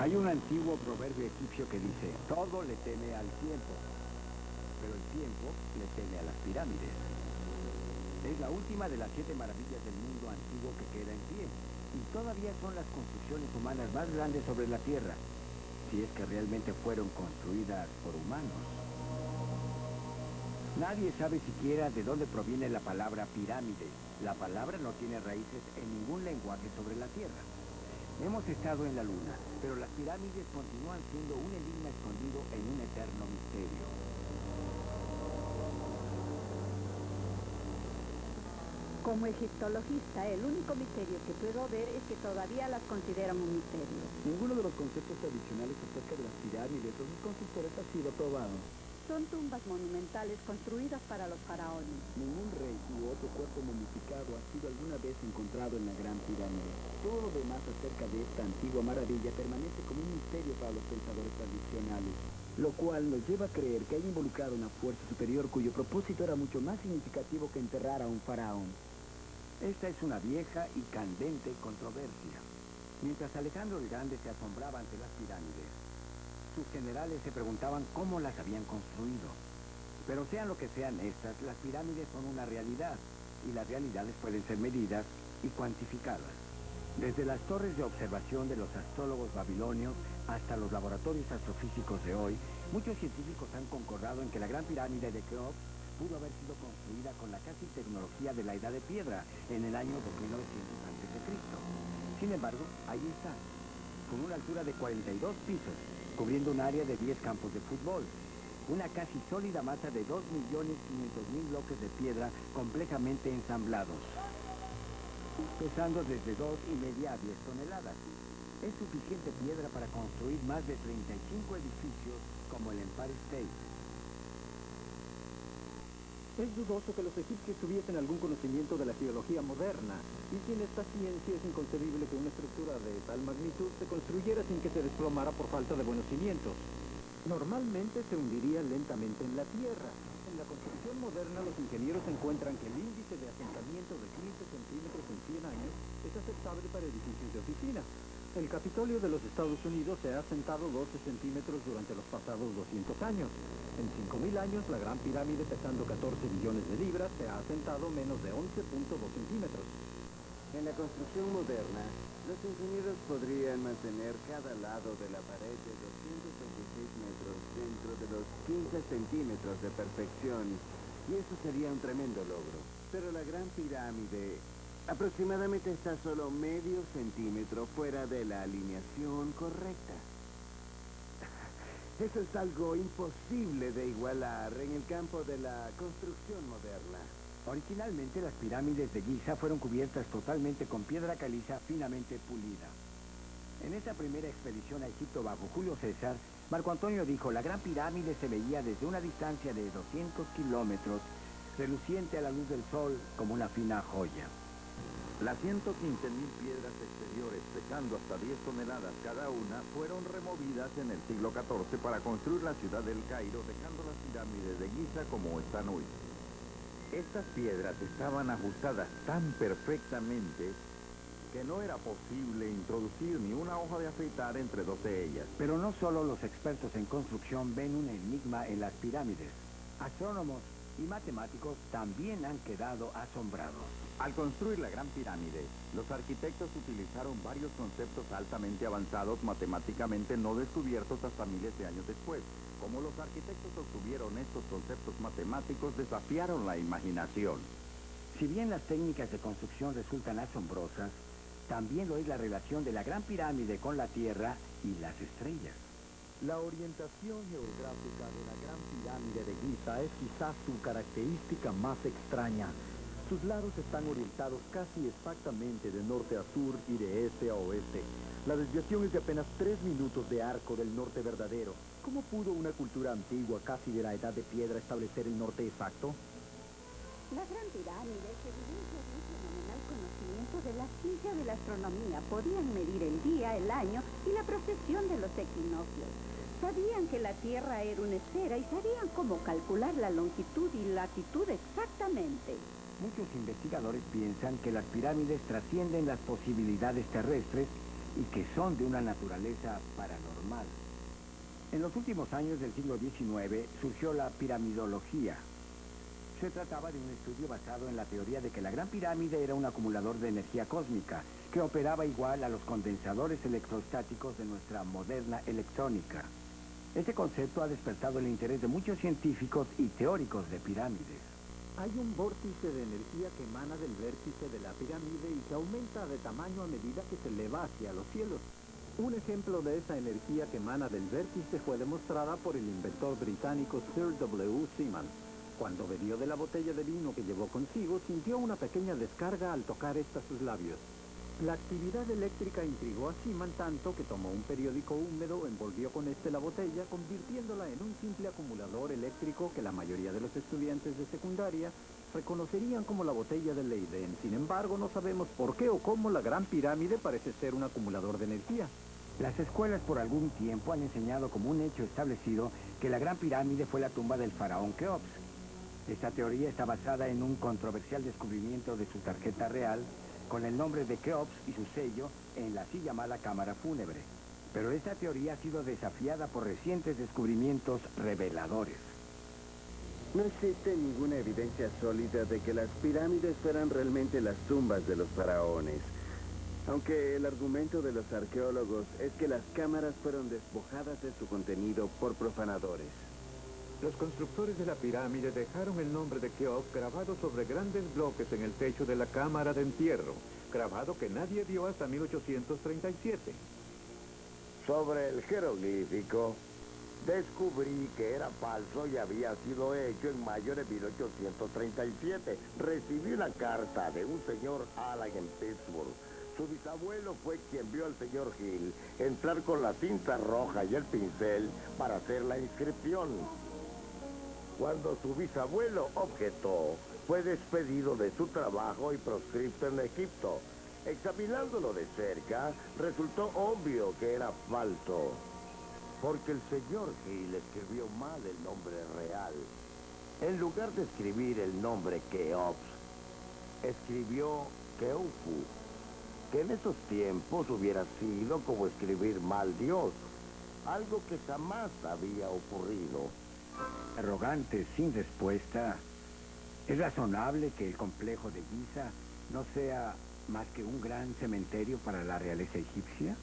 Hay un antiguo proverbio egipcio que dice, todo le teme al tiempo, pero el tiempo le teme a las pirámides. Es la última de las 7 maravillas del mundo antiguo que queda en pie, y todavía son las construcciones humanas más grandes sobre la Tierra, si es que realmente fueron construidas por humanos. Nadie sabe siquiera de dónde proviene la palabra pirámide. La palabra no tiene raíces en ningún lenguaje sobre la Tierra. Hemos estado en la Luna, pero las pirámides continúan siendo un enigma escondido en un eterno misterio. Como egiptologista, el único misterio que puedo ver es que todavía las consideran un misterio. Ninguno de los conceptos tradicionales acerca de las pirámides o sus constructores ha sido probado. Son tumbas monumentales construidas para los faraones. Ningún rey u otro cuerpo momificado ha sido alguna vez encontrado en la Gran Pirámide. Todo lo demás acerca de esta antigua maravilla permanece como un misterio para los pensadores tradicionales, lo cual nos lleva a creer que hay involucrado una fuerza superior cuyo propósito era mucho más significativo que enterrar a un faraón. Esta es una vieja y candente controversia. Mientras Alejandro el Grande se asombraba ante las pirámides, sus generales se preguntaban cómo las habían construido. Pero sean lo que sean estas, las pirámides son una realidad, y las realidades pueden ser medidas y cuantificadas. Desde las torres de observación de los astrólogos babilonios hasta los laboratorios astrofísicos de hoy, muchos científicos han concordado en que la Gran Pirámide de Keops pudo haber sido construida con la casi tecnología de la Edad de Piedra en el año 2900 a.C. Sin embargo, ahí está, con una altura de 42 pisos, cubriendo un área de 10 campos de fútbol, una casi sólida masa de 2.500.000 bloques de piedra complejamente ensamblados, pesando desde 2,5 a 10 toneladas. Es suficiente piedra para construir más de 35 edificios como el Empire State. Es dudoso que los egipcios tuviesen algún conocimiento de la geología moderna, y sin esta ciencia es inconcebible que una estructura de tal magnitud se construyera sin que se desplomara por falta de buenos cimientos. Normalmente se hundiría lentamente en la tierra. En la construcción moderna los ingenieros encuentran que el índice de asentamiento de 15 centímetros en 100 años es aceptable para edificios de oficina. El Capitolio de los Estados Unidos se ha asentado 12 centímetros durante los pasados 200 años. En 5.000 años, la Gran Pirámide, pesando 14 billones de libras, se ha asentado menos de 11,2 centímetros. En la construcción moderna, los ingenieros podrían mantener cada lado de la pared de 226 metros dentro de los 15 centímetros de perfección, y eso sería un tremendo logro. Pero la Gran Pirámide aproximadamente está solo medio centímetro fuera de la alineación correcta. Eso es algo imposible de igualar en el campo de la construcción moderna. Originalmente las pirámides de Giza fueron cubiertas totalmente con piedra caliza finamente pulida. En esa primera expedición a Egipto bajo Julio César, Marco Antonio dijo, la Gran Pirámide se veía desde una distancia de 200 kilómetros, reluciente a la luz del sol como una fina joya. Las 115.000 piedras exteriores, pesando hasta 10 toneladas cada una, fueron removidas en el siglo XIV para construir la ciudad del Cairo, dejando las pirámides de Giza como están hoy. Estas piedras estaban ajustadas tan perfectamente que no era posible introducir ni una hoja de afeitar entre dos de ellas. Pero no solo los expertos en construcción ven un enigma en las pirámides. Astrónomos y matemáticos también han quedado asombrados. Al construir la Gran Pirámide, los arquitectos utilizaron varios conceptos altamente avanzados matemáticamente no descubiertos hasta miles de años después. Como los arquitectos obtuvieron estos conceptos matemáticos, desafiaron la imaginación. Si bien las técnicas de construcción resultan asombrosas, también lo es la relación de la Gran Pirámide con la Tierra y las estrellas. La orientación geográfica de la Gran Pirámide de Giza es quizás su característica más extraña. Sus lados están orientados casi exactamente de norte a sur y de este a oeste. La desviación es de apenas 3 minutos de arco del norte verdadero. ¿Cómo pudo una cultura antigua, casi de la edad de piedra, establecer el norte exacto? La Gran Pirámide se evidencia de un fenomenal conocimiento de la ciencia de la astronomía. Podían medir el día, el año y la precesión de los equinoccios. Sabían que la Tierra era una esfera y sabían cómo calcular la longitud y latitud exactamente. Muchos investigadores piensan que las pirámides trascienden las posibilidades terrestres y que son de una naturaleza paranormal. En los últimos años del siglo XIX surgió la piramidología. Se trataba de un estudio basado en la teoría de que la Gran Pirámide era un acumulador de energía cósmica, que operaba igual a los condensadores electrostáticos de nuestra moderna electrónica. Este concepto ha despertado el interés de muchos científicos y teóricos de pirámides. Hay un vórtice de energía que emana del vértice de la pirámide y que aumenta de tamaño a medida que se eleva hacia los cielos. Un ejemplo de esa energía que emana del vértice fue demostrada por el inventor británico Sir W. Seaman. Cuando bebió de la botella de vino que llevó consigo, sintió una pequeña descarga al tocar esta sus labios. La actividad eléctrica intrigó a Seaman tanto que tomó un periódico húmedo, envolvió con este la botella, convirtiéndola en un simple acumulador eléctrico que la mayoría de los estudiantes de secundaria reconocerían como la botella de Leyden. Sin embargo, no sabemos por qué o cómo la Gran Pirámide parece ser un acumulador de energía. Las escuelas por algún tiempo han enseñado como un hecho establecido que la Gran Pirámide fue la tumba del faraón Keops. Esta teoría está basada en un controversial descubrimiento de su tarjeta real con el nombre de Keops y su sello en la así llamada cámara fúnebre. Pero esta teoría ha sido desafiada por recientes descubrimientos reveladores. No existe ninguna evidencia sólida de que las pirámides fueran realmente las tumbas de los faraones. Aunque el argumento de los arqueólogos es que las cámaras fueron despojadas de su contenido por profanadores. Los constructores de la pirámide dejaron el nombre de Keops grabado sobre grandes bloques en el techo de la cámara de entierro, grabado que nadie vio hasta 1837. Sobre el jeroglífico, descubrí que era falso y había sido hecho en mayo de 1837. Recibí una carta de un señor Allen en Pittsburgh. Su bisabuelo fue quien vio al señor Hill entrar con la tinta roja y el pincel para hacer la inscripción. Cuando su bisabuelo objetó, fue despedido de su trabajo y proscripto en Egipto. Examinándolo de cerca, resultó obvio que era falso, porque el señor Hill escribió mal el nombre real. En lugar de escribir el nombre Keops, escribió Keufu, que en esos tiempos hubiera sido como escribir mal Dios, algo que jamás había ocurrido. Arrogante, sin respuesta, ¿es razonable que el complejo de Giza no sea más que un gran cementerio para la realeza egipcia?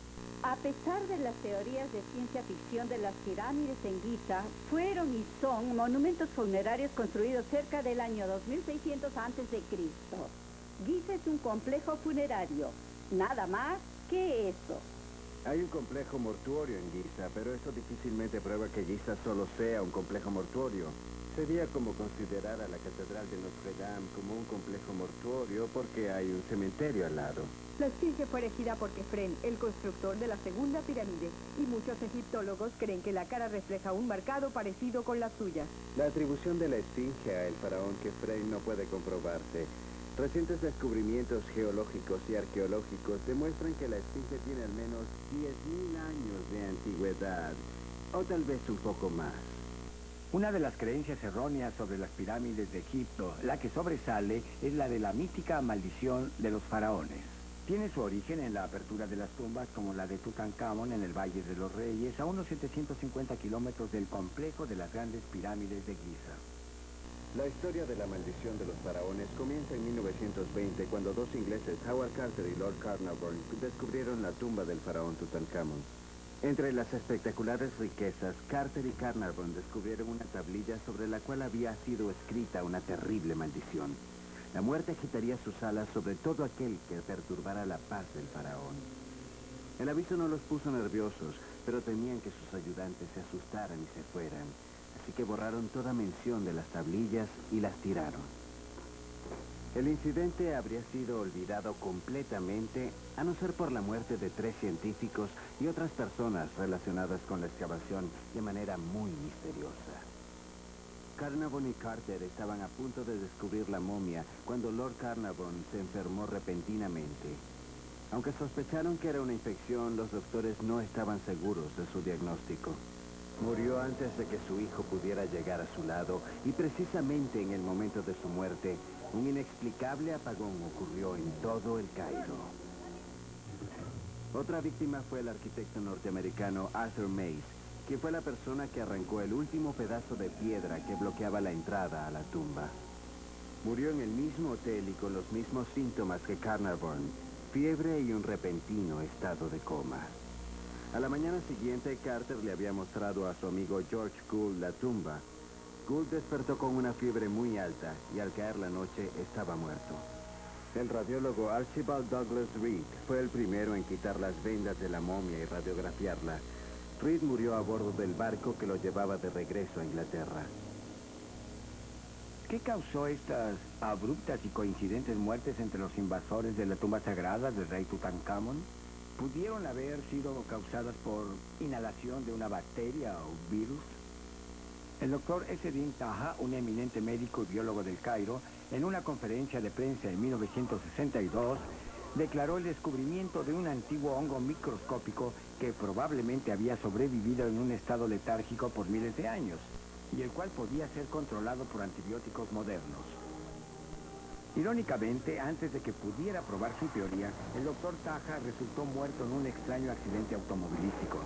A pesar de las teorías de ciencia ficción de las pirámides en Giza, fueron y son monumentos funerarios construidos cerca del año 2600 a.C. Giza es un complejo funerario, nada más que eso. Hay un complejo mortuorio en Giza, pero eso difícilmente prueba que Giza solo sea un complejo mortuorio. Sería como considerar a la Catedral de Notre Dame como un complejo mortuorio porque hay un cementerio al lado. La esfinge fue elegida por Kefren, el constructor de la segunda pirámide, y muchos egiptólogos creen que la cara refleja un marcado parecido con la suya. La atribución de la esfinge a el faraón Kefren no puede comprobarse. Recientes descubrimientos geológicos y arqueológicos demuestran que la esfinge tiene al menos 10.000 años de antigüedad, o tal vez un poco más. Una de las creencias erróneas sobre las pirámides de Egipto, la que sobresale, es la de la mítica maldición de los faraones. Tiene su origen en la apertura de las tumbas como la de Tutankamón en el Valle de los Reyes, a unos 750 kilómetros del complejo de las grandes pirámides de Giza. La historia de la maldición de los faraones comienza en 1920, cuando dos ingleses, Howard Carter y Lord Carnarvon, descubrieron la tumba del faraón Tutankamón. Entre las espectaculares riquezas, Carter y Carnarvon descubrieron una tablilla sobre la cual había sido escrita una terrible maldición. La muerte agitaría sus alas sobre todo aquel que perturbara la paz del faraón. El aviso no los puso nerviosos, pero temían que sus ayudantes se asustaran y se fueran. Así que borraron toda mención de las tablillas y las tiraron. El incidente habría sido olvidado completamente, a no ser por la muerte de 3 científicos y otras personas relacionadas con la excavación de manera muy misteriosa. Carnarvon y Carter estaban a punto de descubrir la momia cuando Lord Carnarvon se enfermó repentinamente. Aunque sospecharon que era una infección, los doctores no estaban seguros de su diagnóstico. Murió antes de que su hijo pudiera llegar a su lado y precisamente en el momento de su muerte, un inexplicable apagón ocurrió en todo el Cairo. Otra víctima fue el arquitecto norteamericano Arthur Mays, quien fue la persona que arrancó el último pedazo de piedra que bloqueaba la entrada a la tumba. Murió en el mismo hotel y con los mismos síntomas que Carnarvon, fiebre y un repentino estado de coma. A la mañana siguiente, Carter le había mostrado a su amigo George Gould la tumba. Gould despertó con una fiebre muy alta y al caer la noche estaba muerto. El radiólogo Archibald Douglas Reed fue el primero en quitar las vendas de la momia y radiografiarla. Reed murió a bordo del barco que lo llevaba de regreso a Inglaterra. ¿Qué causó estas abruptas y coincidentes muertes entre los invasores de la tumba sagrada del rey Tutankamón? ¿Pudieron haber sido causadas por inhalación de una bacteria o virus? El doctor Ezzedine Taha, un eminente médico y biólogo del Cairo, en una conferencia de prensa en 1962, declaró el descubrimiento de un antiguo hongo microscópico que probablemente había sobrevivido en un estado letárgico por miles de años, y el cual podía ser controlado por antibióticos modernos. Irónicamente, antes de que pudiera probar su teoría, el doctor Taha resultó muerto en un extraño accidente automovilístico.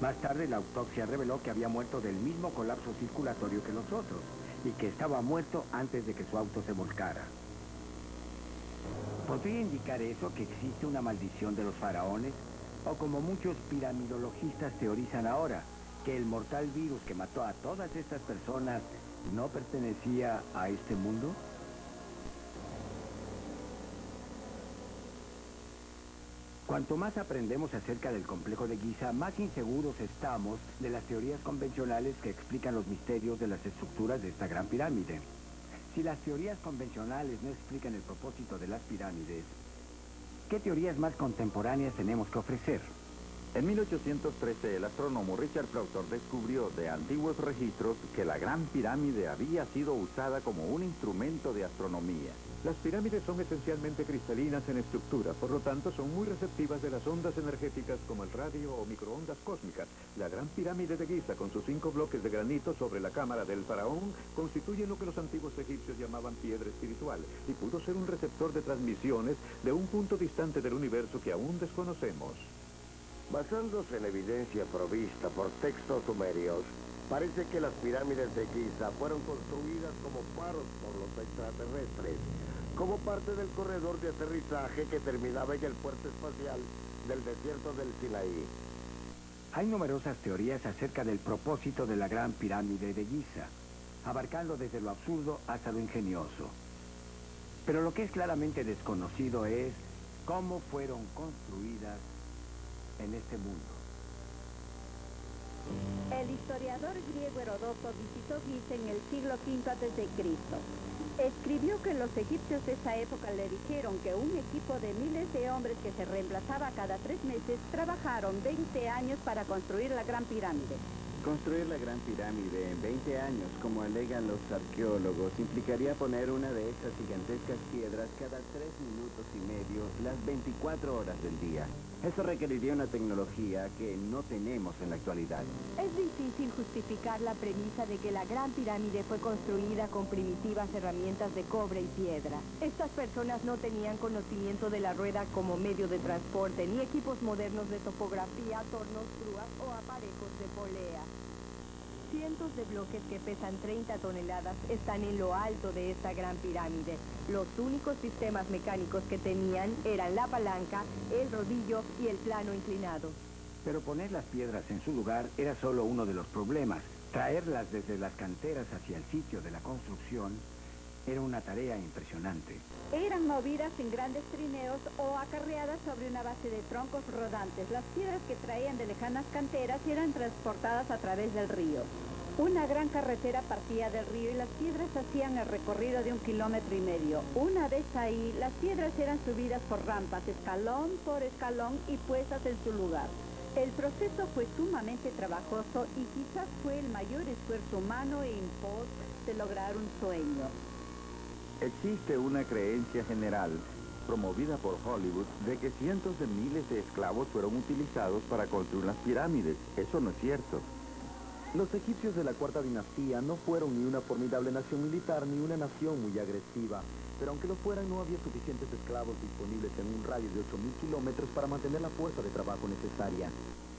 Más tarde, la autopsia reveló que había muerto del mismo colapso circulatorio que los otros, y que estaba muerto antes de que su auto se volcara. ¿Podría indicar eso que existe una maldición de los faraones? O como muchos piramidologistas teorizan ahora, que el mortal virus que mató a todas estas personas no pertenecía a este mundo? Cuanto más aprendemos acerca del complejo de Giza, más inseguros estamos de las teorías convencionales que explican los misterios de las estructuras de esta gran pirámide. Si las teorías convencionales no explican el propósito de las pirámides, ¿qué teorías más contemporáneas tenemos que ofrecer? En 1813, el astrónomo Richard Proctor descubrió de antiguos registros que la Gran Pirámide había sido usada como un instrumento de astronomía. Las pirámides son esencialmente cristalinas en estructura, por lo tanto son muy receptivas de las ondas energéticas como el radio o microondas cósmicas. La Gran Pirámide de Giza, con sus 5 bloques de granito sobre la cámara del faraón, constituye lo que los antiguos egipcios llamaban piedra espiritual, y pudo ser un receptor de transmisiones de un punto distante del universo que aún desconocemos. Basándose en evidencia provista por textos sumerios, parece que las pirámides de Giza fueron construidas como faros por los extraterrestres, como parte del corredor de aterrizaje que terminaba en el puerto espacial del desierto del Sinaí. Hay numerosas teorías acerca del propósito de la Gran Pirámide de Giza, abarcando desde lo absurdo hasta lo ingenioso. Pero lo que es claramente desconocido es cómo fueron construidas en este mundo. El historiador griego Heródoto visitó Giza en el siglo V a.C. Escribió que los egipcios de esa época le dijeron que un equipo de miles de hombres que se reemplazaba cada 3 meses trabajaron 20 años para construir la Gran Pirámide. Construir la Gran Pirámide en 20 años, como alegan los arqueólogos, implicaría poner una de esas gigantescas piedras cada 3 minutos y medio, las 24 horas del día. Eso requeriría una tecnología que no tenemos en la actualidad. Es difícil justificar la premisa de que la Gran Pirámide fue construida con primitivas herramientas de cobre y piedra. Estas personas no tenían conocimiento de la rueda como medio de transporte, ni equipos modernos de topografía, tornos, grúas o aparejos de polea. Cientos de bloques que pesan 30 toneladas están en lo alto de esta gran pirámide. Los únicos sistemas mecánicos que tenían eran la palanca, el rodillo y el plano inclinado. Pero poner las piedras en su lugar era solo uno de los problemas. Traerlas desde las canteras hacia el sitio de la construcción era una tarea impresionante. Eran movidas en grandes trineos o acarreadas sobre una base de troncos rodantes. Las piedras que traían de lejanas canteras eran transportadas a través del río. Una gran carretera partía del río y las piedras hacían el recorrido de 1,5 kilómetros. Una vez ahí, las piedras eran subidas por rampas, escalón por escalón y puestas en su lugar. El proceso fue sumamente trabajoso y quizás fue el mayor esfuerzo humano en pos de lograr un sueño. Existe una creencia general, promovida por Hollywood, de que cientos de miles de esclavos fueron utilizados para construir las pirámides. Eso no es cierto. Los egipcios de la cuarta dinastía no fueron ni una formidable nación militar ni una nación muy agresiva, pero aunque lo fueran no había suficientes esclavos disponibles en un radio de 8.000 kilómetros para mantener la fuerza de trabajo necesaria.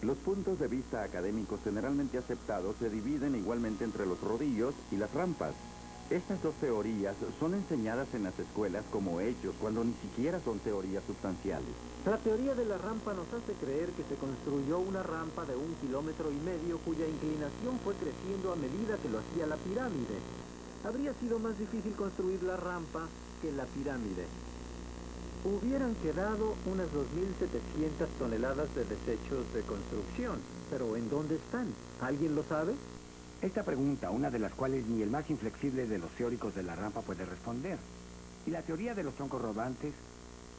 Los puntos de vista académicos generalmente aceptados se dividen igualmente entre los rodillos y las rampas. Estas dos teorías son enseñadas en las escuelas como hechos, cuando ni siquiera son teorías sustanciales. La teoría de la rampa nos hace creer que se construyó una rampa de 1,5 kilómetros cuya inclinación fue creciendo a medida que lo hacía la pirámide. Habría sido más difícil construir la rampa que la pirámide. Hubieran quedado unas 2.700 toneladas de desechos de construcción. Pero ¿en dónde están? ¿Alguien lo sabe? Esta pregunta, una de las cuales ni el más inflexible de los teóricos de la rampa puede responder. ¿Y la teoría de los troncos rodantes?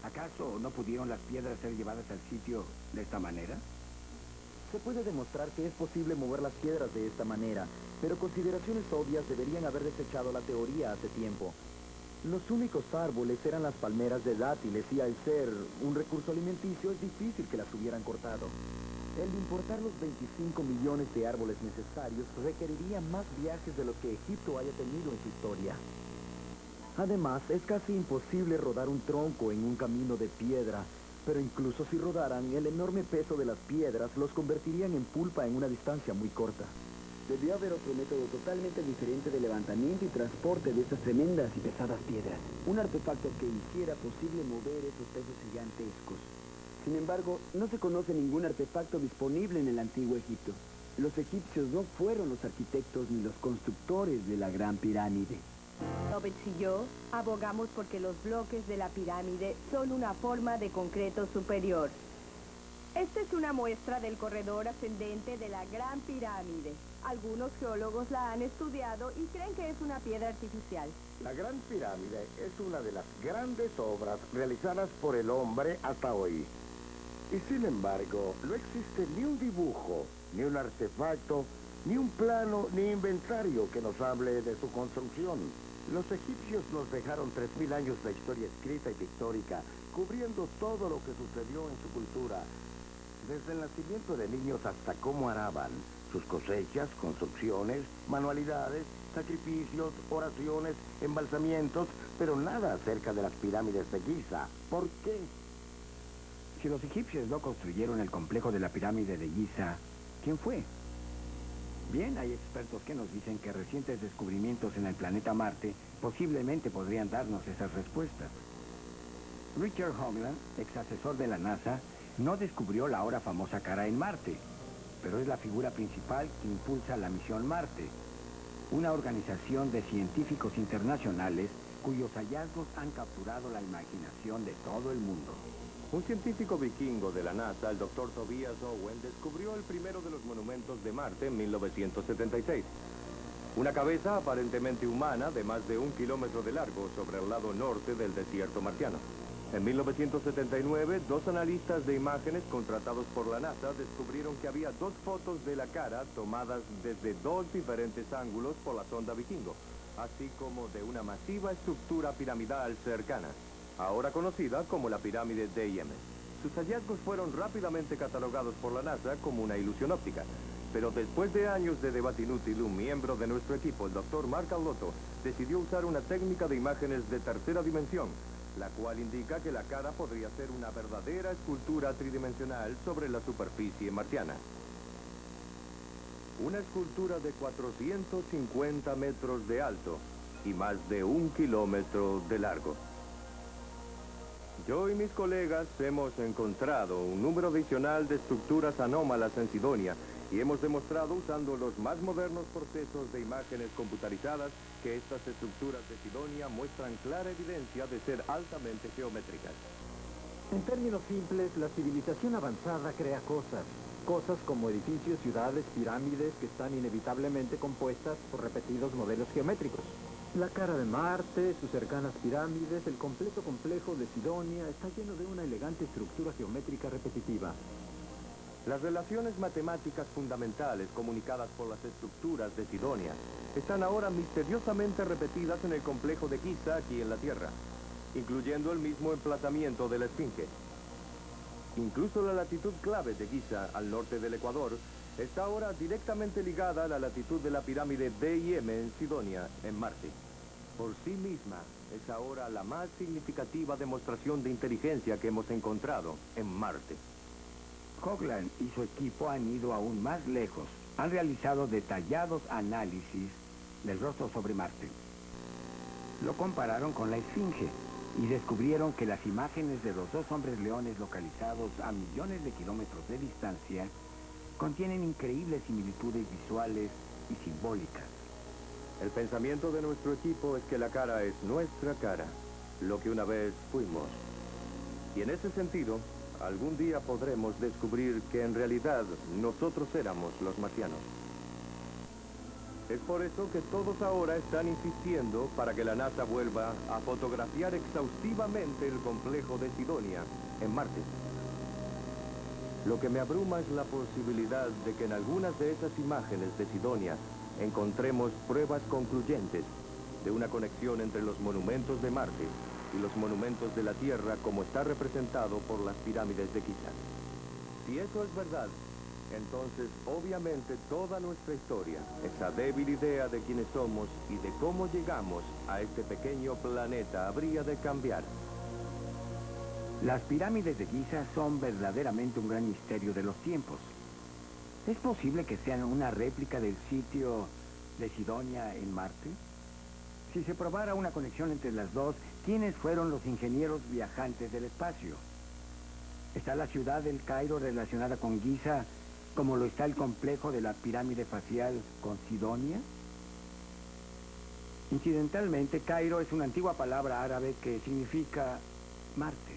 ¿Acaso no pudieron las piedras ser llevadas al sitio de esta manera? Se puede demostrar que es posible mover las piedras de esta manera, pero consideraciones obvias deberían haber desechado la teoría hace tiempo. Los únicos árboles eran las palmeras de dátiles y al ser un recurso alimenticio es difícil que las hubieran cortado. El importar los 25 millones de árboles necesarios requeriría más viajes de los que Egipto haya tenido en su historia. Además, es casi imposible rodar un tronco en un camino de piedra, pero incluso si rodaran, el enorme peso de las piedras los convertirían en pulpa en una distancia muy corta. Debió haber otro método totalmente diferente de levantamiento y transporte de estas tremendas y pesadas piedras. Un artefacto que hiciera posible mover esos pesos gigantescos. Sin embargo, no se conoce ningún artefacto disponible en el antiguo Egipto. Los egipcios no fueron los arquitectos ni los constructores de la Gran Pirámide. Roberts y yo abogamos porque los bloques de la pirámide son una forma de concreto superior. Esta es una muestra del corredor ascendente de la Gran Pirámide. Algunos geólogos la han estudiado y creen que es una piedra artificial. La Gran Pirámide es una de las grandes obras realizadas por el hombre hasta hoy. Y sin embargo, no existe ni un dibujo, ni un artefacto, ni un plano, ni inventario que nos hable de su construcción. Los egipcios nos dejaron 3.000 años de historia escrita y pictórica, cubriendo todo lo que sucedió en su cultura. Desde el nacimiento de niños hasta cómo araban, sus cosechas, construcciones, manualidades, sacrificios, oraciones, embalsamientos, pero nada acerca de las pirámides de Giza. ¿Por qué? Si los egipcios no construyeron el complejo de la pirámide de Giza, ¿quién fue? Bien, hay expertos que nos dicen que recientes descubrimientos en el planeta Marte posiblemente podrían darnos esas respuestas. Richard Hoagland, ex asesor de la NASA, no descubrió la ahora famosa cara en Marte, pero es la figura principal que impulsa la misión Marte, una organización de científicos internacionales cuyos hallazgos han capturado la imaginación de todo el mundo. Un científico vikingo de la NASA, el Dr. Tobias Owen, descubrió el primero de los monumentos de Marte en 1976. Una cabeza aparentemente humana de más de 1 kilómetro de largo sobre el lado norte del desierto marciano. En 1979, 2 analistas de imágenes contratados por la NASA descubrieron que había 2 fotos de la cara tomadas desde 2 diferentes ángulos por la sonda Vikingo, así como de una masiva estructura piramidal cercana, ahora conocida como la pirámide de Yemen. Sus hallazgos fueron rápidamente catalogados por la NASA como una ilusión óptica, pero después de años de debate inútil, un miembro de nuestro equipo, el Dr. Mark Allotto, decidió usar una técnica de imágenes de tercera dimensión, la cual indica que la cara podría ser una verdadera escultura tridimensional sobre la superficie marciana. Una escultura de 450 metros de alto y más de 1 kilómetro de largo. Yo y mis colegas hemos encontrado un número adicional de estructuras anómalas en Sidonia y hemos demostrado usando los más modernos procesos de imágenes computarizadas que estas estructuras de Sidonia muestran clara evidencia de ser altamente geométricas. En términos simples, la civilización avanzada crea cosas. Cosas como edificios, ciudades, pirámides que están inevitablemente compuestas por repetidos modelos geométricos. La cara de Marte, sus cercanas pirámides, el completo complejo de Sidonia está lleno de una elegante estructura geométrica repetitiva. Las relaciones matemáticas fundamentales comunicadas por las estructuras de Sidonia están ahora misteriosamente repetidas en el complejo de Giza aquí en la Tierra, incluyendo el mismo emplazamiento de la Esfinge. Incluso la latitud clave de Giza al norte del Ecuador está ahora directamente ligada a la latitud de la pirámide D y M en Sidonia, en Marte. Por sí misma, es ahora la más significativa demostración de inteligencia que hemos encontrado en Marte. Hoagland y su equipo han ido aún más lejos. Han realizado detallados análisis del rostro sobre Marte. Lo compararon con la Esfinge y descubrieron que las imágenes de los dos hombres leones localizados a millones de kilómetros de distancia contienen increíbles similitudes visuales y simbólicas. El pensamiento de nuestro equipo es que la cara es nuestra cara, lo que una vez fuimos. Y en ese sentido, algún día podremos descubrir que en realidad nosotros éramos los marcianos. Es por eso que todos ahora están insistiendo para que la NASA vuelva a fotografiar exhaustivamente el complejo de Sidonia, en Marte. Lo que me abruma es la posibilidad de que en algunas de esas imágenes de Sidonia encontremos pruebas concluyentes de una conexión entre los monumentos de Marte y los monumentos de la Tierra como está representado por las pirámides de Giza. Si eso es verdad, entonces obviamente toda nuestra historia, esa débil idea de quiénes somos y de cómo llegamos a este pequeño planeta habría de cambiar. Las pirámides de Giza son verdaderamente un gran misterio de los tiempos. ¿Es posible que sean una réplica del sitio de Sidonia en Marte? Si se probara una conexión entre las dos, ¿quiénes fueron los ingenieros viajantes del espacio? ¿Está la ciudad del Cairo relacionada con Giza, como lo está el complejo de la pirámide facial con Sidonia? Incidentalmente, Cairo es una antigua palabra árabe que significa Marte.